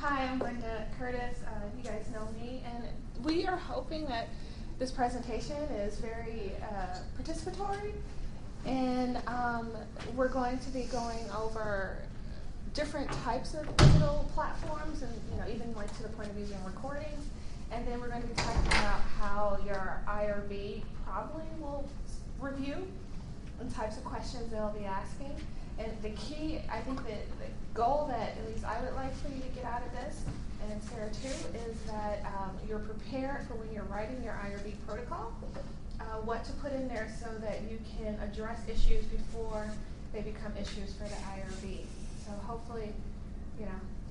Hi, I'm Brenda Curtis. You guys know me, and we are hoping that this presentation is very participatory, and we're going to be going over different types of digital platforms, and even like to the point of using recordings. And then we're going to be talking about how your IRB probably will review and types of questions they'll be asking. And the key, I think that the goal that at least I would like for you to get out of this, and Sarah too, is that you're prepared for when you're writing your IRB protocol, what to put in there so that you can address issues before they become issues for the IRB. So hopefully,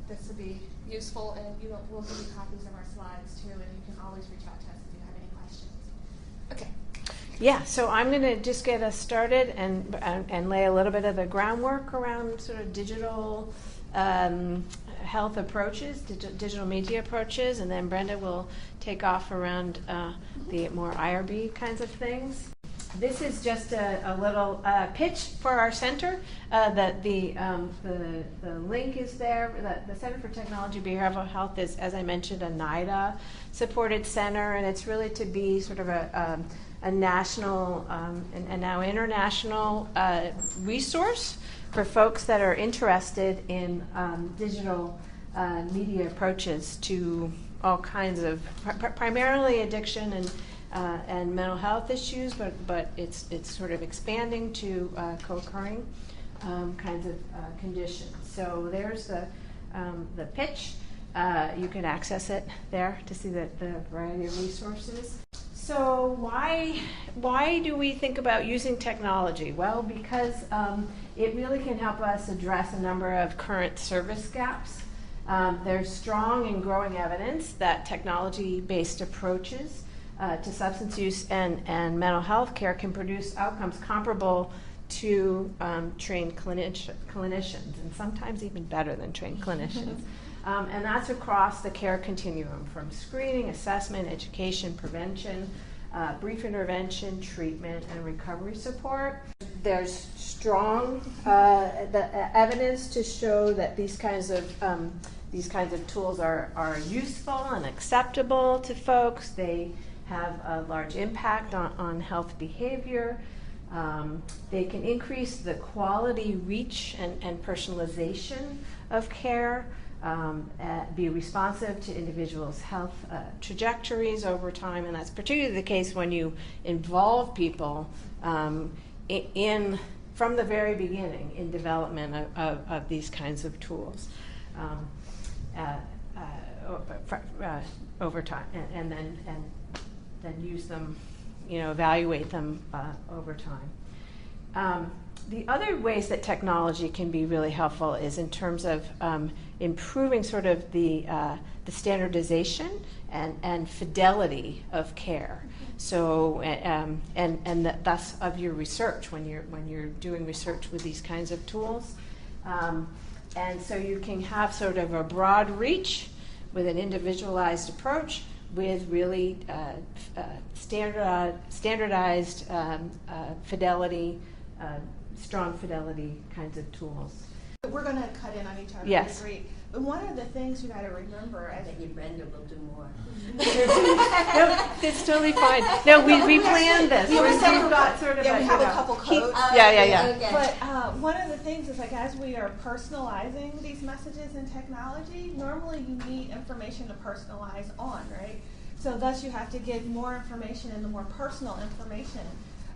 this will be useful, and we'll give you copies of our slides too, and you can always reach out to us if you have any questions. Okay. Yeah, so I'm going to just get us started and lay a little bit of the groundwork around sort of digital health approaches, digital media approaches, and then Brenda will take off around the more IRB kinds of things. This is just a little pitch for our center. That the link is there. The Center for Technology Behavioral Health is, as I mentioned, a NIDA supported center, and it's really to be sort of a national and now international resource for folks that are interested in digital media approaches to all kinds of primarily addiction and mental health issues, but it's sort of expanding to co-occurring kinds of conditions. So there's the pitch. You can access it there to see the variety of resources. So why do we think about using technology? Well, because it really can help us address a number of current service gaps. There's strong and growing evidence that technology-based approaches to substance use and mental health care can produce outcomes comparable to trained clinicians, and sometimes even better than trained clinicians. And that's across the care continuum, from screening, assessment, education, prevention, brief intervention, treatment, and recovery support. There's strong evidence to show that these kinds of tools are useful and acceptable to folks. They have a large impact on health behavior. They can increase the quality, reach, and personalization of care. Be responsive to individuals' health trajectories over time, and that's particularly the case when you involve people from the very beginning in development of these kinds of tools over time, and then use them, evaluate them over time. The other ways that technology can be really helpful is in terms of improving sort of the standardization and fidelity of care. So and thus of your research when you're doing research with these kinds of tools, and so you can have sort of a broad reach with an individualized approach with really standardized fidelity. Strong fidelity kinds of tools. We're going to cut in on each other. Yes. But one of the things you got to remember, I think Brenda will do more. No, it's totally fine. No, we planned this. We've got sort of we have a couple codes. Yeah. Okay. But one of the things is, like, as we are personalizing these messages in technology, normally you need information to personalize on, right? So thus you have to give more information and the more personal information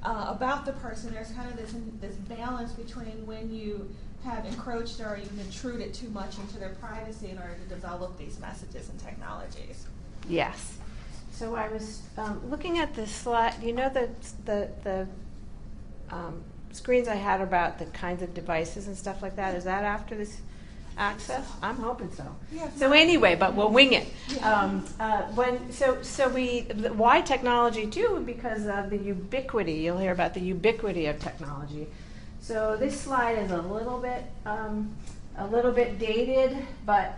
about the person. There's kind of this balance between when you have encroached or you've intruded too much into their privacy in order to develop these messages and technologies. Yes. So I was looking at this slide. The screens I had about the kinds of devices and stuff like that. Is that after this access? I'm hoping so. Yeah, so anyway, but we'll wing it. Yeah. Why technology too? Because of the ubiquity. You'll hear about the ubiquity of technology. So this slide is a little bit dated, but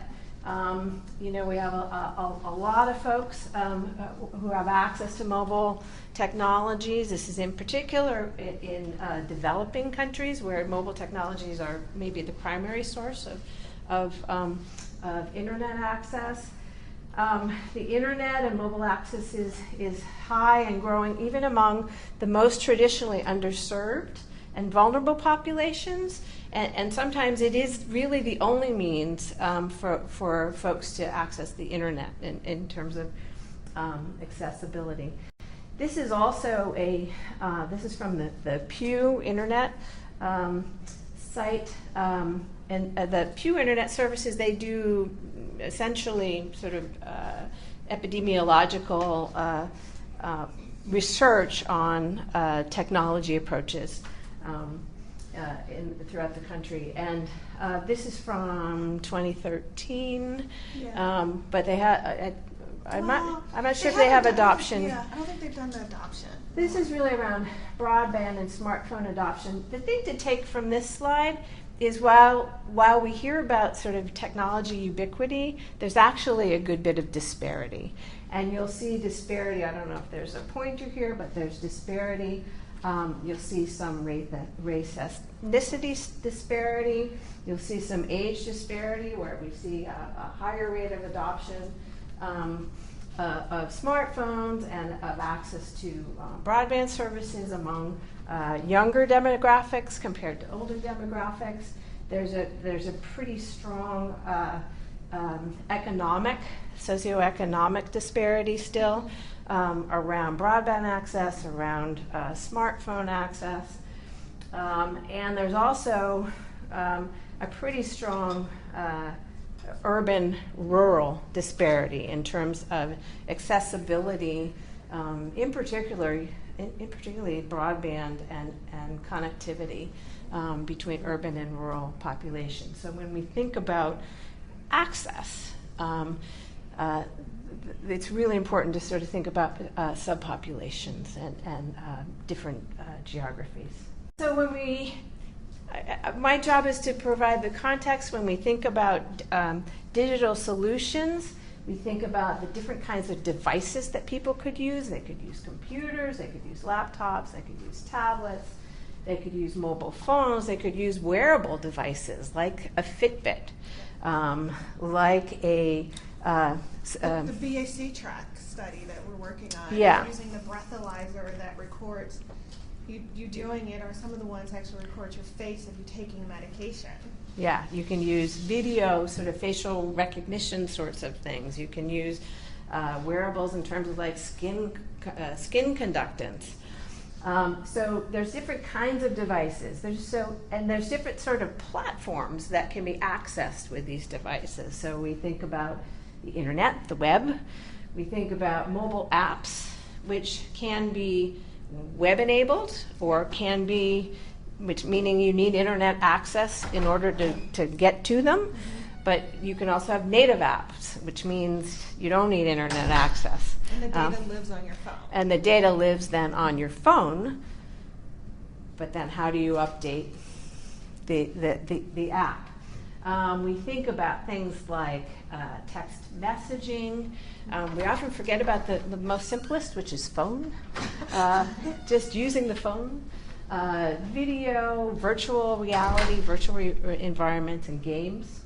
we have a lot of folks who have access to mobile technologies. This is in particular in developing countries where mobile technologies are maybe the primary source of internet access. The internet and mobile access is high and growing even among the most traditionally underserved and vulnerable populations, and sometimes it is really the only means for folks to access the internet in terms of accessibility. This is also this is from the Pew Internet site, and the Pew Internet Services, they do essentially sort of epidemiological research on technology approaches throughout the country. And this is from 2013, Yeah. but they have. I'm not sure if they have adoption. Yeah, I don't think they've done the adoption. This is really around broadband and smartphone adoption. The thing to take from this slide is while we hear about sort of technology ubiquity, there's actually a good bit of disparity. And you'll see disparity, I don't know if there's a pointer here, but there's disparity. You'll see some race ethnicity disparity. You'll see some age disparity where we see a higher rate of adoption of smartphones and of access to broadband services among younger demographics compared to older demographics. There's a pretty strong socioeconomic disparity still around broadband access, around smartphone access, and there's also a pretty strong urban-rural disparity in terms of accessibility, in particularly broadband and connectivity between urban and rural populations. So when we think about access, it's really important to sort of think about subpopulations and different geographies. So when my job is to provide the context when we think about digital solutions. We think about the different kinds of devices that people could use. They could use computers, they could use laptops, they could use tablets, they could use mobile phones, they could use wearable devices like a Fitbit, like the BAC track study that we're working on. Yeah. Using the breathalyzer that records you doing it, or some of the ones actually record your face if you're taking medication. Yeah, you can use video, sort of facial recognition sorts of things. You can use wearables in terms of like skin conductance. So there's different kinds of devices. There's different sort of platforms that can be accessed with these devices. So we think about the internet, the web. We think about mobile apps, which can be web-enabled or can be, which meaning you need internet access in order to get to them. Mm-hmm. But you can also have native apps, which means you don't need internet access. And the data lives on your phone. And the data lives then on your phone. But then how do you update the app? We think about things like text messaging. We often forget about the most simplest, which is phone. Just using the phone. Video, virtual reality, virtual environments, and games.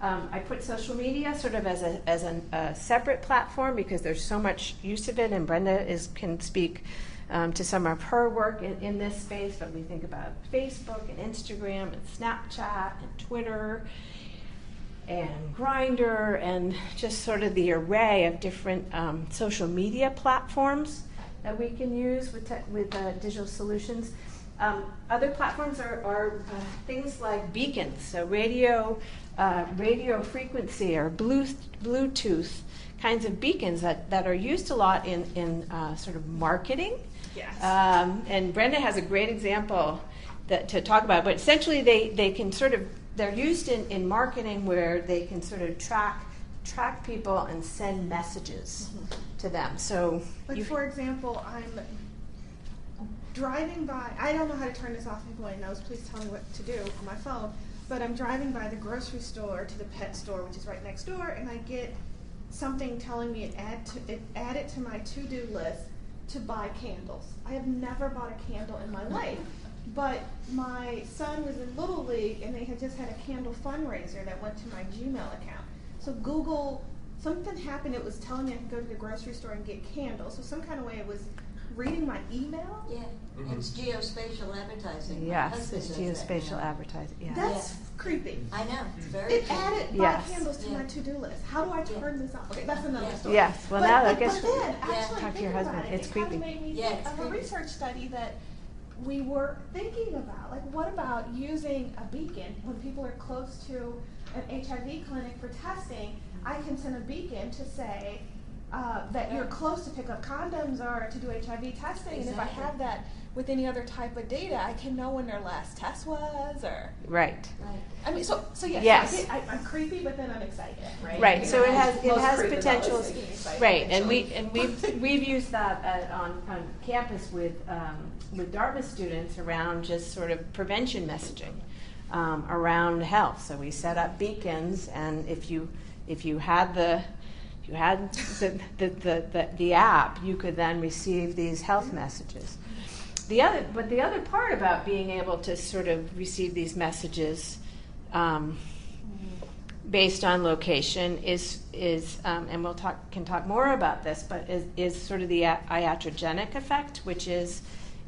I put social media sort of as a separate platform because there's so much use of it, and Brenda can speak to some of her work in this space, but we think about Facebook and Instagram and Snapchat and Twitter and Grindr and just sort of the array of different social media platforms that we can use with digital solutions. Other platforms are things like beacons, so radio frequency or Bluetooth kinds of beacons that are used a lot in sort of marketing. Yes. And Brenda has a great example to talk about, but essentially they can sort of, they're used in marketing where they can sort of track people and send messages to them. So, like for example, I'm driving by, I don't know how to turn this off, if anyone knows, please tell me what to do on my phone, but I'm driving by the grocery store to the pet store, which is right next door, and I get something telling me add it to my to-do list to buy candles. I have never bought a candle in my life. but my son was in Little League and they had just had a candle fundraiser that went to my Gmail account. So Google, something happened, it was telling me I could go to the grocery store and get candles. So some kind of way it was reading my email. Yeah, it's geospatial advertising. Yes, it's geospatial advertising. Yeah. That's creepy. I know, it's very It creepy. added 5 candles to my to-do list. How do I turn this off? Okay, that's another story. Yes, well now I guess but then, actually, talk to think your husband. about it. It's It kinda creepy. made me Yeah, think it's of a creepy. research study that we were thinking about. Like, what about using a beacon when people are close to an HIV clinic for testing? I can send a beacon to say that you're close to pick up condoms or to do HIV testing, and if I Exactly. have that with any other type of data, I can know when their last test was, or Right. Right. I mean, so yes. Yes. I'm creepy, but then I'm excited, right? Right. So it has Most creep is potentials. always making me excited, Right. And actually. we've used that on campus with Dartmouth students around just sort of prevention messaging around health. So we set up beacons, and if you had the app, you could then receive these health messages. The other part about being able to sort of receive these messages based on location is and can talk more about this, but is sort of the iatrogenic effect, which is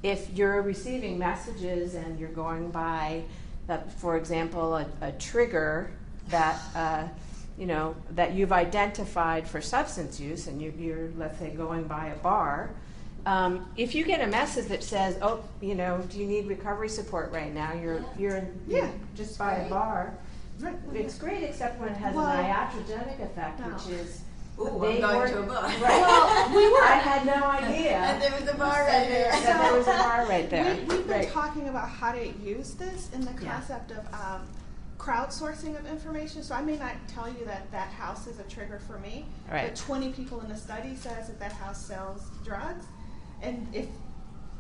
if you're receiving messages and you're going by, for example, a trigger that that you've identified for substance use, and you're let's say going by a bar. If you get a message that says, "Oh, do you need recovery support right now? You're just by a bar." Right. It's great, except when it has Well, an iatrogenic effect, no. which is Ooh, I'm they going weren't- to a bar. Right. Well, we were. I had no idea. And there was a bar Said right there. that there was a bar right there. We've been Right. talking about how to use this in the Yeah. concept of crowdsourcing of information. So I may not tell you that house is a trigger for me, Right. but 20 people in the study says that house sells drugs. And if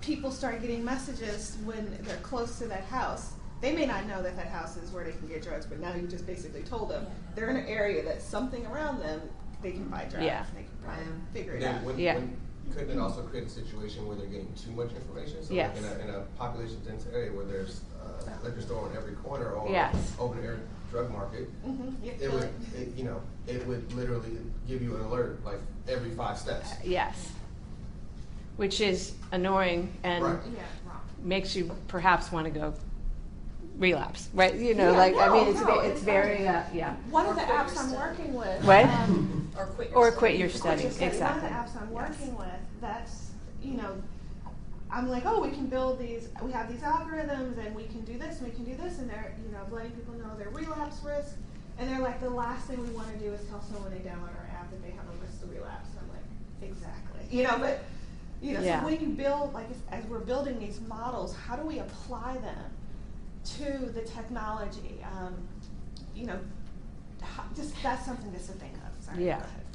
people start getting messages when they're close to that house, they may not know that house is where they can get drugs, but now you just basically told them they're in an area that's something around them, they can buy drugs. Yeah. They can probably figure it Then out. couldn't it also create a situation where they're getting too much information? So Yes. like in a population dense area where there's a liquor store on every corner or Yes. open air drug market, Yeah, it would literally give you an alert like every 5 steps. Yes. Which is annoying and Right. yeah, wrong. makes you perhaps want to go relapse, right? Yeah, It's no, very yeah. One of the Or quit apps your I'm study. working with. What? Or quit Or your quit your Quit studies, your study. exactly. One of the apps I'm working with, that's, I'm like, oh, we can build these, we have these algorithms and we can do this and we can do this, and they're, letting people know their relapse risk. And they're like, the last thing we want to do is tell someone they download our app that they have a risk of relapse. I'm like, exactly. Yeah. So when you build, as we're building these models, how do we apply them to the technology? Just that's something just to think of. Sorry. Yeah. Go ahead.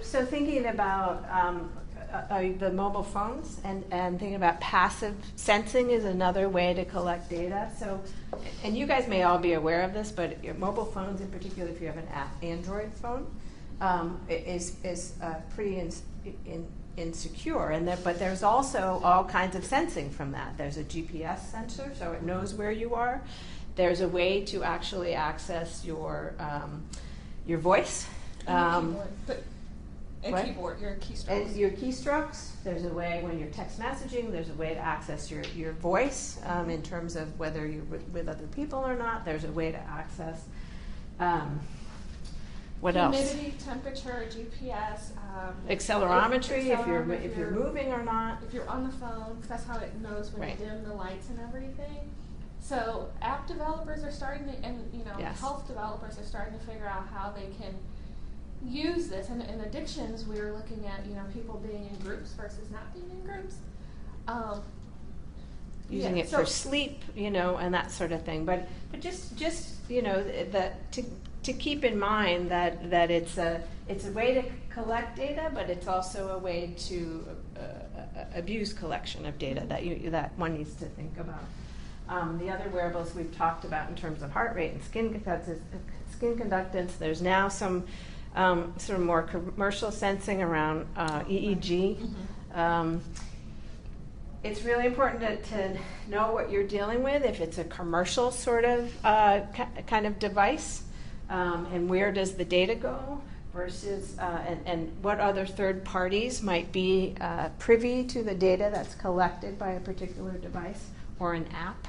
So thinking about the mobile phones and thinking about passive sensing is another way to collect data. So, and you guys may all be aware of this, but your mobile phones, in particular, if you have an Android phone, is pretty insecure. But there's also all kinds of sensing from that. There's a GPS sensor, so it knows where you are. There's a way to actually access your voice. Keyboard, your keystrokes. And your keystrokes. There's a way when you're text messaging. There's a way to access your voice in terms of whether you're with other people or not. There's a way to access what else? Humidity, temperature, GPS, Accelerometry. If you're moving or not. If you're on the phone, 'cause that's how it knows when Right. you dim the lights and everything. So app developers are starting to, and Yes. health developers are starting to figure out how they can use this. And in addictions, we were looking at people being in groups versus not being in groups. Using it for sleep, and that sort of thing. But just to keep in mind that it's a way to collect data, but it's also a way to abuse collection of data that one needs to think about. The other wearables we've talked about in terms of heart rate and skin conductance. There's now some sort of more commercial sensing around EEG. it's really important to know what you're dealing with, if it's a commercial sort of kind of device, and where does the data go versus, and what other third parties might be privy to the data that's collected by a particular device or an app.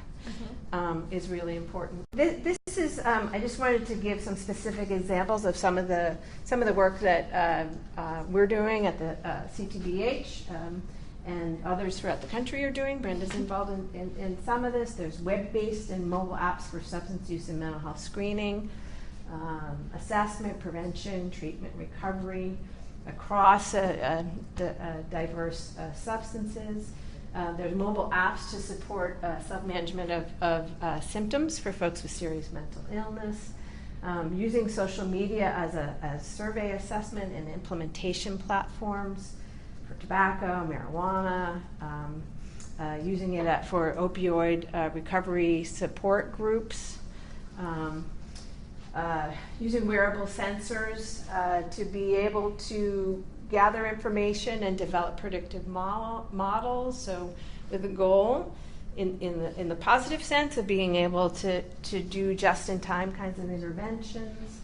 Is really important. This is, I just wanted to give some specific examples of some of the work that we're doing at the CTBH, and others throughout the country are doing. Brenda's involved in some of this. There's web-based and mobile apps for substance use and mental health screening, assessment, prevention, treatment, recovery across diverse substances. There's mobile apps to support self-management of symptoms for folks with serious mental illness. Using social media as survey assessment and implementation platforms for tobacco, marijuana, using it for opioid recovery support groups, using wearable sensors to be able to gather information and develop predictive models. So, with the goal, in the positive sense of being able to do just-in-time kinds of interventions.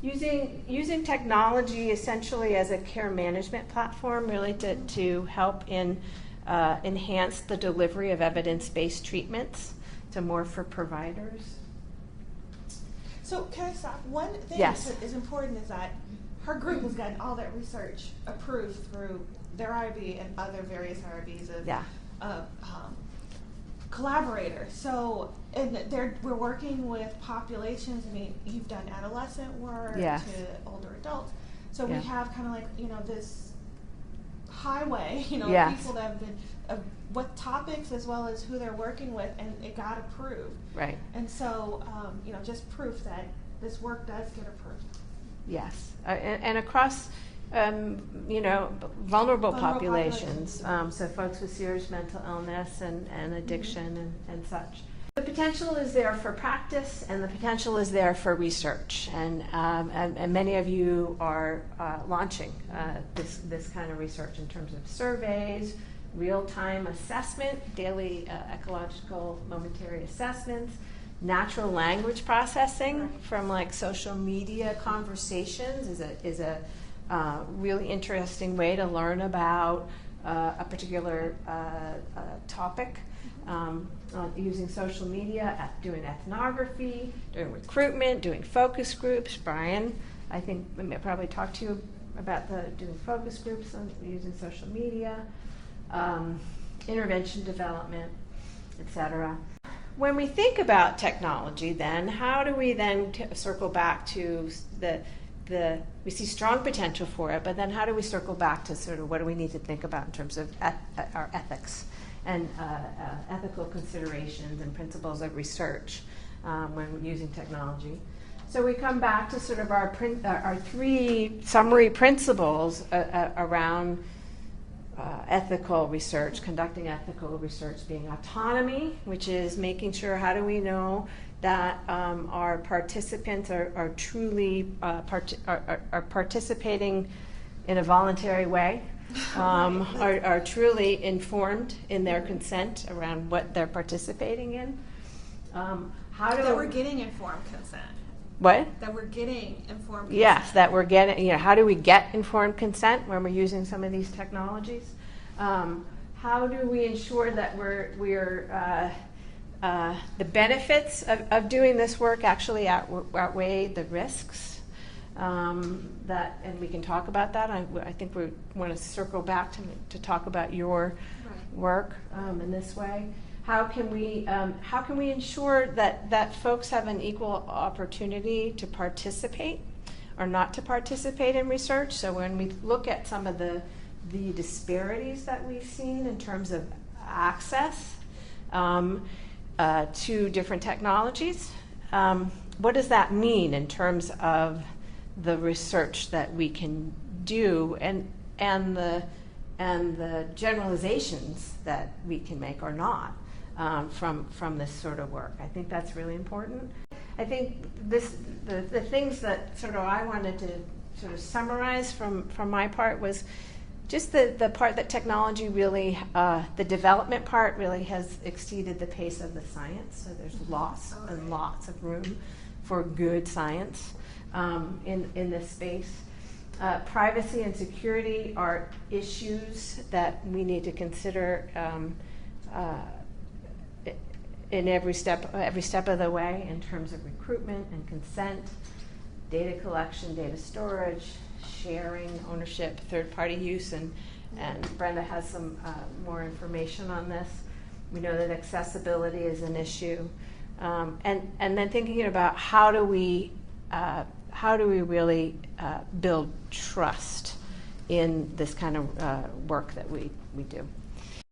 Using technology essentially as a care management platform, really to help enhance the delivery of evidence-based treatments to more for providers. So can I stop? One thing Yes. that is important is that her group has gotten all that research approved through their IRB and other various IRBs of collaborators. So, and we're working with populations. I mean, you've done adolescent work Yes. to older adults. So Yeah. we have kind of like, this highway, Yes. people that have been, what topics as well as who they're working with, and it got approved. Right. And so, just proof that this work does get approved. Yes, and across, vulnerable populations, so folks with serious mental illness and addiction and such. The potential is there for practice, and the potential is there for research, and many of you are launching this kind of research in terms of surveys, real-time assessment, daily ecological momentary assessments, natural language processing from like social media conversations is a really interesting way to learn about a particular topic. Using social media, doing ethnography, doing recruitment, doing focus groups. Brian, I think we may probably talk to you about doing focus groups on using social media, intervention development, etc. When we think about technology, then, how do we then circle back to we see strong potential for it, but then how do we circle back to sort of what do we need to think about in terms of our ethics and ethical considerations and principles of research when using technology? So we come back to sort of our three summary principles around ethical research, conducting ethical research, being autonomy, which is making sure how do we know that our participants are truly are participating in a voluntary way, are truly informed in their consent around what they're participating in. That we're getting informed consent. What? That we're getting informed consent. Yes, that we're getting, how do we get informed consent when we're using some of these technologies? How do we ensure that we're the benefits of doing this work actually outweigh the risks? And we can talk about that. I think we want to circle back to talk about your work in this way. How can we ensure that folks have an equal opportunity to participate or not to participate in research? So when we look at some of the disparities that we've seen in terms of access to different technologies, what does that mean in terms of the research that we can do and the generalizations that we can make or not from this sort of work? I think that's really important. I think the things that sort of I wanted to sort of summarize from my part was just the part that technology really, the development part really has exceeded the pace of the science. So there's lots and lots of room for good science in this space. Privacy and security are issues that we need to consider in every step of the way in terms of recruitment and consent, data collection, data storage, sharing, ownership, third-party use, and Brenda has some more information on this. We know that accessibility is an issue, and then thinking about how do we really build trust in this kind of work that we do.